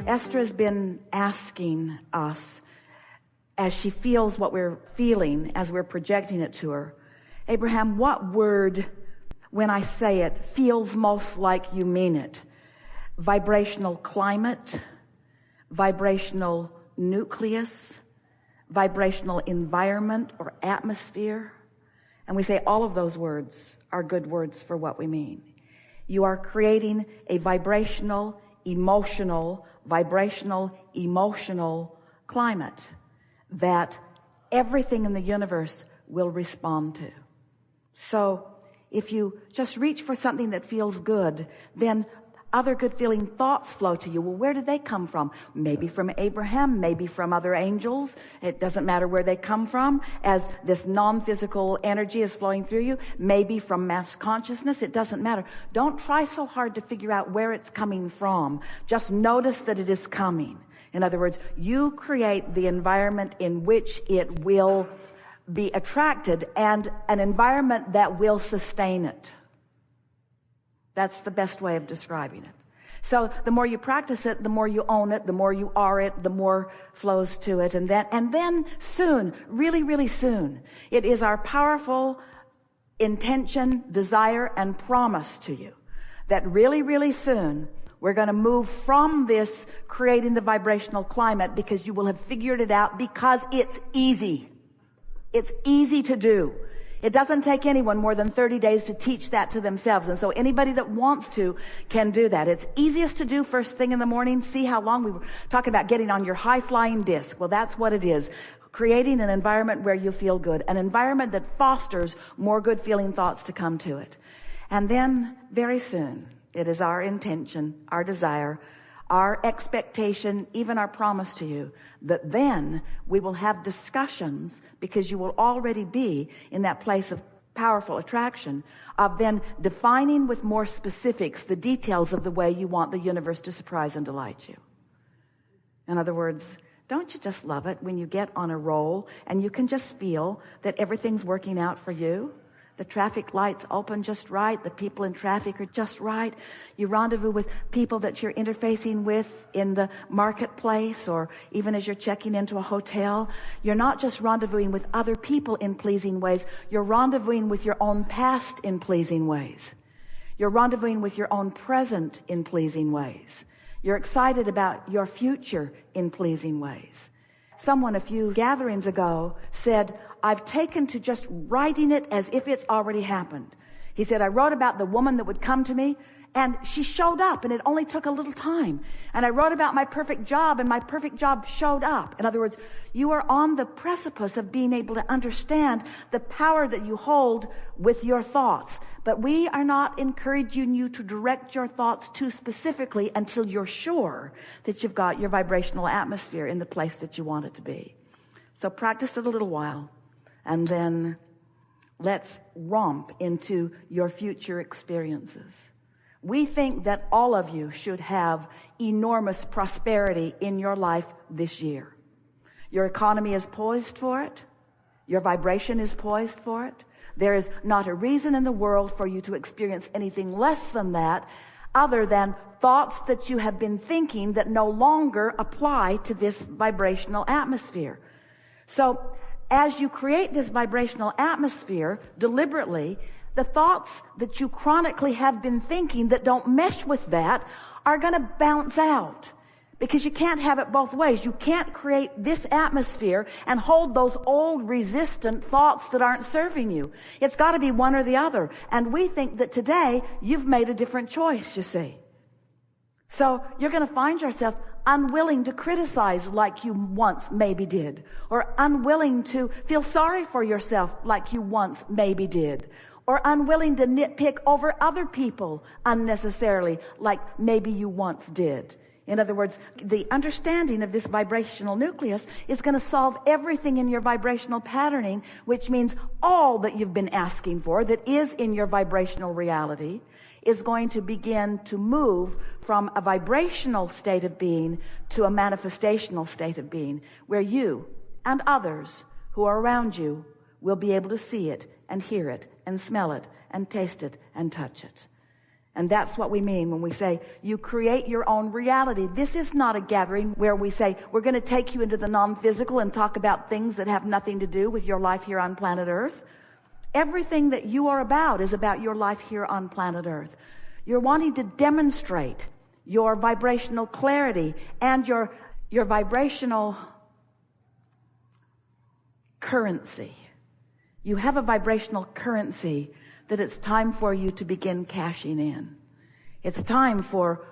Esther has been asking us, as she feels what we're feeling as we're projecting it to her, Abraham, what word, when I say it, feels most like you mean it? Vibrational climate, vibrational nucleus, vibrational environment or atmosphere. And we say all of those words are good words for what we mean. You are creating a vibrational, emotional climate that everything in the universe will respond to. So if you just reach for something that feels good, then other good feeling thoughts flow to you. Well, where did they come from? Maybe from Abraham, maybe from other angels. It doesn't matter where they come from as this non-physical energy is flowing through you. Maybe from mass consciousness. It doesn't matter. Don't try so hard to figure out where it's coming from. Just notice that it is coming. In other words, you create the environment in which it will be attracted and an environment that will sustain it. That's the best way of describing it. So the more you practice it, the more you own it, the more you are it, the more flows to it. And then soon, really, really soon, it is our powerful intention, desire, and promise to you that really, really soon we're going to move from this creating the vibrational climate, because you will have figured it out, because it's easy. It's easy to do. It doesn't take anyone more than 30 days to teach that to themselves. And so anybody that wants to can do that. It's easiest to do first thing in the morning. See how long we were talking about getting on your high-flying disc. Well, that's what it is. Creating an environment where you feel good. An environment that fosters more good feeling thoughts to come to it. And then very soon, it is our intention, our desire, our expectation, even our promise to you, that then we will have discussions, because you will already be in that place of powerful attraction, of then defining with more specifics the details of the way you want the universe to surprise and delight you. In other words, don't you just love it when you get on a roll and you can just feel that everything's working out for you? The traffic lights open just right. The people in traffic are just right. You rendezvous with people that you're interfacing with in the marketplace, or even as you're checking into a hotel. You're not just rendezvousing with other people in pleasing ways. You're rendezvousing with your own past in pleasing ways. You're rendezvousing with your own present in pleasing ways. You're excited about your future in pleasing ways. Someone a few gatherings ago said, I've taken to just writing it as if it's already happened. He said, I wrote about the woman that would come to me, and she showed up, and it only took a little time. And I wrote about my perfect job, and my perfect job showed up. In other words, you are on the precipice of being able to understand the power that you hold with your thoughts. But we are not encouraging you to direct your thoughts too specifically until you're sure that you've got your vibrational atmosphere in the place that you want it to be. So practice it a little while, and then let's romp into your future experiences. We think that all of you should have enormous prosperity in your life this year. Your economy is poised for it. Your vibration is poised for it. There is not a reason in the world for you to experience anything less than that, other than thoughts that you have been thinking that no longer apply to this vibrational atmosphere. So as you create this vibrational atmosphere deliberately, the thoughts that you chronically have been thinking that don't mesh with that are going to bounce out, because you can't have it both ways. You can't create this atmosphere and hold those old resistant thoughts that aren't serving you. It's got to be one or the other. And we think that today you've made a different choice, you see. So you're going to find yourself unwilling to criticize like you once maybe did, or unwilling to feel sorry for yourself like you once maybe did, or unwilling to nitpick over other people unnecessarily like maybe you once did. In other words, the understanding of this vibrational nucleus is going to solve everything in your vibrational patterning, which means all that you've been asking for that is in your vibrational reality is going to begin to move from a vibrational state of being to a manifestational state of being, where you and others who are around you will be able to see it and hear it and smell it and taste it and touch it. And that's what we mean when we say you create your own reality. This is not a gathering where we say we're going to take you into the non-physical and talk about things that have nothing to do with your life here on planet Earth. Everything that you are about is about your life here on planet Earth. You're wanting to demonstrate your vibrational clarity and your vibrational currency. You have a vibrational currency that it's time for you to begin cashing in. It's time for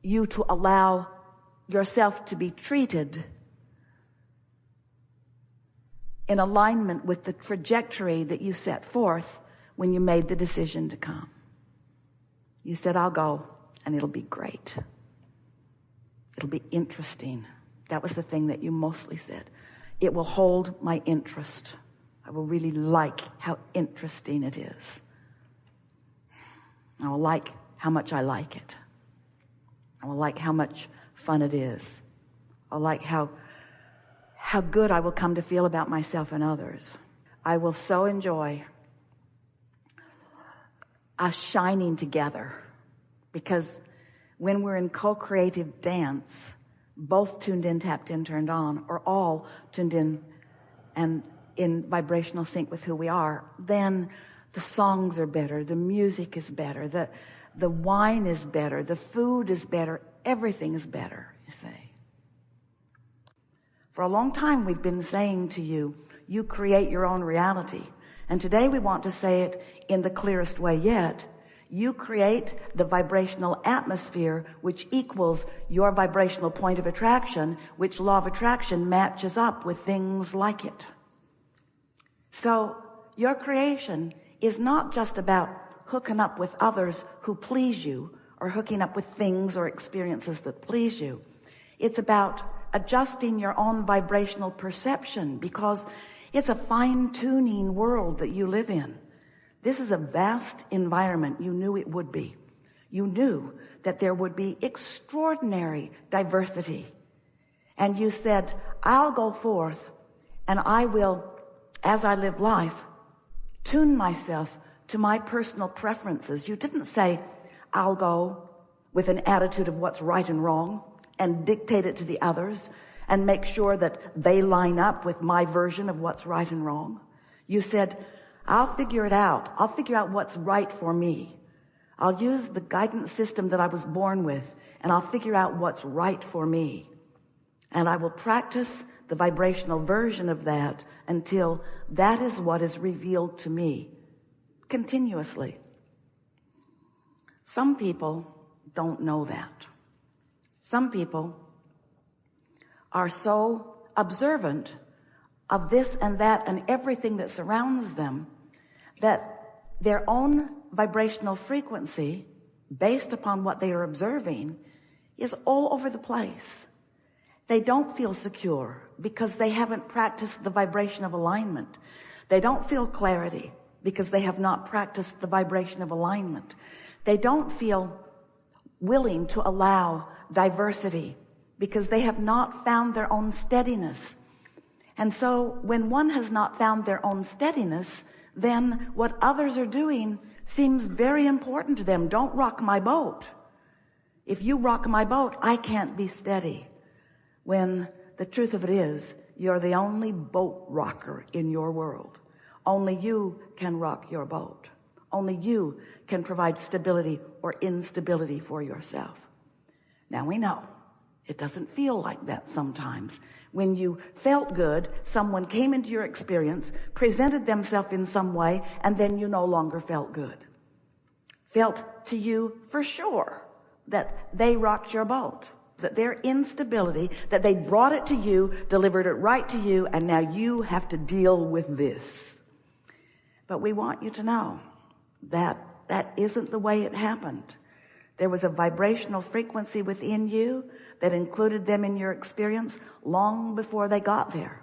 you to allow yourself to be treated in alignment with the trajectory that you set forth when you made the decision to come. You said, I'll go, and it'll be great. It'll be interesting. That was the thing that you mostly said. It will hold my interest. I will really like how interesting it is. I will like how much I like it. I will like how much fun it is. I will like how good I will come to feel about myself and others. I will so enjoy us shining together, because when we're in co-creative dance, both tuned in, tapped in, turned on, or all tuned in and in vibrational sync with who we are, then the songs are better, the music is better, the wine is better, the food is better, everything is better, you see. For a long time we've been saying to you, you create your own reality. And today we want to say it in the clearest way yet. You create the vibrational atmosphere which equals your vibrational point of attraction, which law of attraction matches up with things like it. So your creation is not just about hooking up with others who please you, or hooking up with things or experiences that please you. It's about adjusting your own vibrational perception, because it's a fine-tuning world that you live in. This is a vast environment. You knew it would be. You knew that there would be extraordinary diversity. And you said, I'll go forth and I will, as I live life, tune myself to my personal preferences. You didn't say, I'll go with an attitude of what's right and wrong and dictate it to the others and make sure that they line up with my version of what's right and wrong. You said, I'll figure it out. I'll figure out what's right for me. I'll use the guidance system that I was born with, and I'll figure out what's right for me. And I will practice the vibrational version of that until that is what is revealed to me continuously. Some people don't know that. Some people are so observant of this and that and everything that surrounds them that their own vibrational frequency, based upon what they are observing, is all over the place. They don't feel secure because they haven't practiced the vibration of alignment. They don't feel clarity because they have not practiced the vibration of alignment. They don't feel willing to allow diversity because they have not found their own steadiness. And so when one has not found their own steadiness, then what others are doing seems very important to them. Don't rock my boat. If you rock my boat, I can't be steady. When the truth of it is, you're the only boat rocker in your world. Only you can rock your boat. Only you can provide stability or instability for yourself. Now we know it doesn't feel like that sometimes. When you felt good, someone came into your experience, presented themselves in some way, and then you no longer felt good. Felt to you for sure that they rocked your boat, that their instability, that they brought it to you, delivered it right to you, and now you have to deal with this. But we want you to know that that isn't the way it happened. There was a vibrational frequency within you that included them in your experience long before they got there.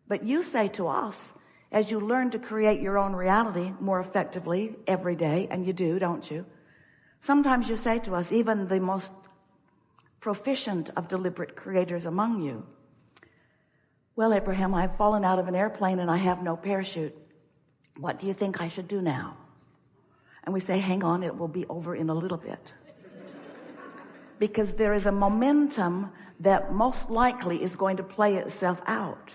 But you say to us, as you learn to create your own reality more effectively every day, and you do, don't you? Sometimes you say to us, even the most proficient of deliberate creators among you, well, Abraham, I've fallen out of an airplane and I have no parachute. What do you think I should do now? And we say, hang on, it will be over in a little bit. Because there is a momentum that most likely is going to play itself out.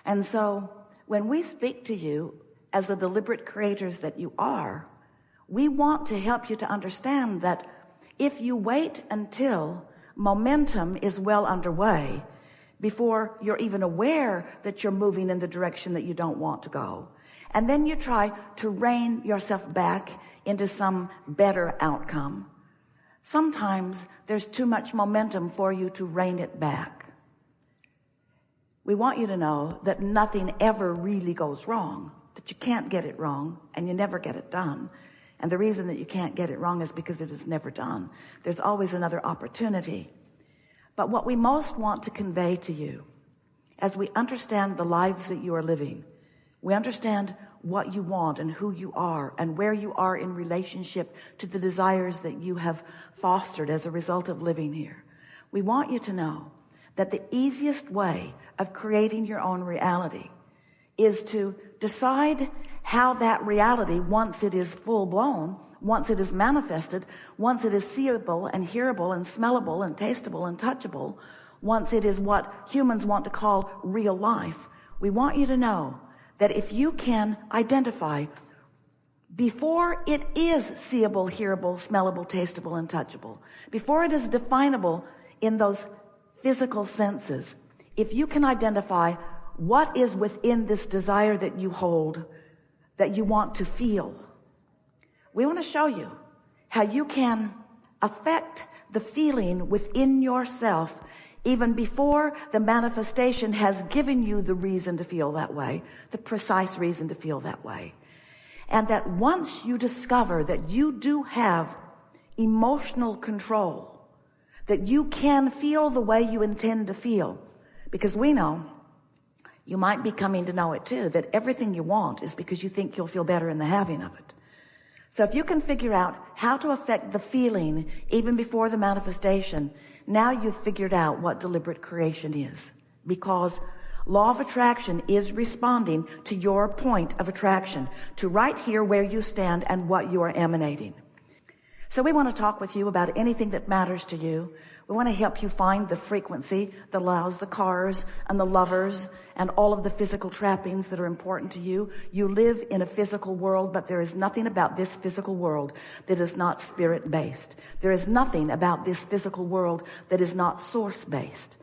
And so when we speak to you as the deliberate creators that you are, we want to help you to understand that if you wait until momentum is well underway before you're even aware that you're moving in the direction that you don't want to go, and then you try to rein yourself back into some better outcome, sometimes there's too much momentum for you to rein it back. We want you to know that nothing ever really goes wrong, that you can't get it wrong and you never get it done. And the reason that you can't get it wrong is because it is never done. There's always another opportunity. But what we most want to convey to you, as we understand the lives that you are living, we understand what you want and who you are and where you are in relationship to the desires that you have fostered as a result of living here. We want you to know that the easiest way of creating your own reality is to decide how that reality, once it is full blown, once it is manifested, once it is seeable and hearable and smellable and tasteable and touchable, once it is what humans want to call real life, we want you to know that if you can identify before it is seeable, hearable, smellable, tasteable, and touchable, before it is definable in those physical senses, if you can identify what is within this desire that you hold, that you want to feel, we want to show you how you can affect the feeling within yourself even before the manifestation has given you the reason to feel that way, the precise reason to feel that way. And that once you discover that you do have emotional control, that you can feel the way you intend to feel, because we know, you might be coming to know it too, that everything you want is because you think you'll feel better in the having of it. So if you can figure out how to affect the feeling even before the manifestation, now you've figured out what deliberate creation is. Because law of attraction is responding to your point of attraction, to right here where you stand and what you are emanating. So we want to talk with you about anything that matters to you. We want to help you find the frequency that allows the cars and the lovers and all of the physical trappings that are important to you. You live in a physical world, but there is nothing about this physical world that is not spirit-based. There is nothing about this physical world that is not source-based.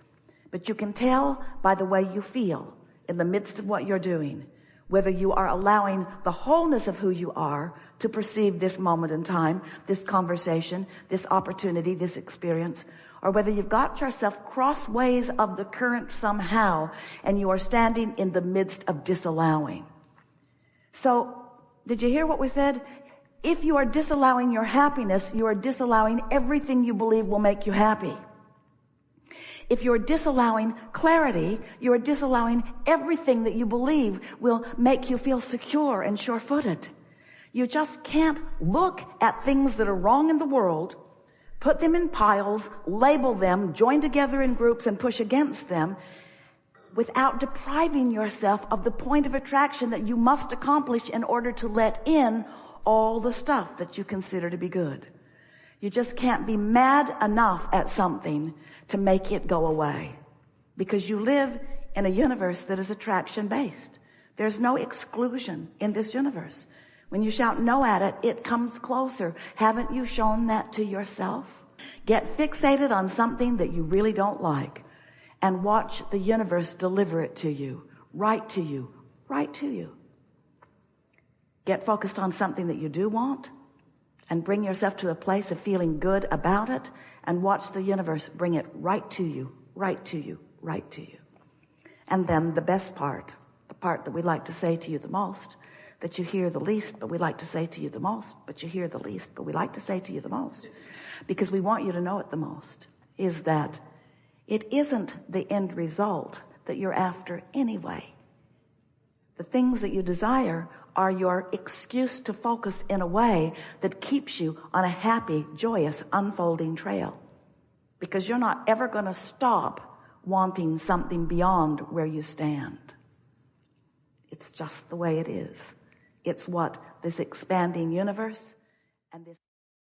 But you can tell by the way you feel in the midst of what you're doing, whether you are allowing the wholeness of who you are to perceive this moment in time, this conversation, this opportunity, this experience, or whether you've got yourself crossways of the current somehow and you are standing in the midst of disallowing. So, did you hear what we said? If you are disallowing your happiness, you are disallowing everything you believe will make you happy. If you're disallowing clarity, you are disallowing everything that you believe will make you feel secure and sure-footed. You just can't look at things that are wrong in the world, put them in piles, label them, join together in groups and push against them without depriving yourself of the point of attraction that you must accomplish in order to let in all the stuff that you consider to be good. You just can't be mad enough at something to make it go away, because you live in a universe that is attraction-based. There's no exclusion in this universe. When you shout no at it, it comes closer. Haven't you shown that to yourself? Get fixated on something that you really don't like and watch the universe deliver it to you, right to you, right to you. Get focused on something that you do want and bring yourself to a place of feeling good about it and watch the universe bring it right to you, right to you, right to you. And then the best part, the part that we like to say to you the most, that you hear the least, but we like to say to you the most, but you hear the least, but we like to say to you the most, because we want you to know it the most, is that it isn't the end result that you're after anyway. The things that you desire are your excuse to focus in a way that keeps you on a happy, joyous, unfolding trail. Because you're not ever going to stop wanting something beyond where you stand. It's just the way it is. It's what this expanding universe And this